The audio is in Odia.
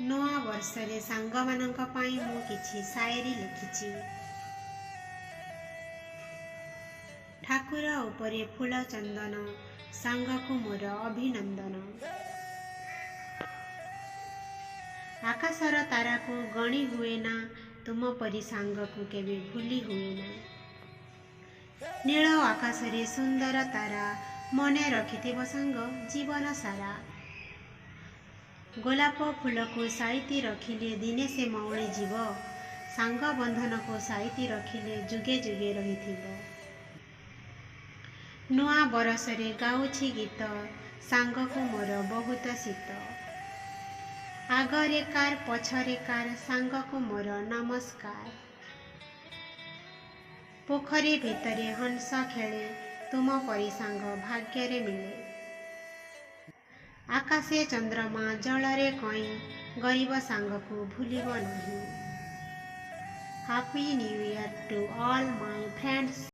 ନୂଆ ବର୍ଷରେ ସାଙ୍ଗମାନଙ୍କ ପାଇଁ ମୁଁ କିଛି ସାଏରୀ ଲେଖିଛି। ଠାକୁର ଉପରେ ଫୁଲ ଚନ୍ଦନ, ସାଙ୍ଗକୁ ମୋର ଅଭିନନ୍ଦନ। ଆକାଶର ତାରାକୁ ଗଣି ହୁଏନା, ତୁମ ପରି ସାଙ୍ଗକୁ କେବେ ଭୁଲି ହୁଏନା। ନୀଳ ଆକାଶରେ ସୁନ୍ଦର ତାରା, ମନେ ରଖିଥିବ ସାଙ୍ଗ ଜୀବନ ସାରା। ଗୋଲାପ ଫୁଲକୁ ସାଇତି ରଖିଲେ ଦିନେ ସେ ମଉଳି ଯିବ, ସାଙ୍ଗ ବନ୍ଧନକୁ ସାଇତି ରଖିଲେ ଯୁଗେ ଯୁଗେ ରହିଥିବ। ନୂଆ ବରଷରେ ଗାଉଛି ଗୀତ, ସାଙ୍ଗକୁ ମୋର ବହୁତ ଶୀତ। ଆଗରେ କାର ପଛରେ କାର, ସାଙ୍ଗକୁ ମୋର ନମସ୍କାର। ପୋଖରୀ ଭିତରେ ହଂସ ଖେଳେ, ତୁମ ପରି ସାଙ୍ଗ ଭାଗ୍ୟରେ ମିଳେ। ଆକାଶେ ଚନ୍ଦ୍ରମା ଜଳରେ କଇଁ, ଗରିବ ସାଙ୍ଗକୁ ଭୁଲିବ ନାହିଁ। Happy New Year to all my friends.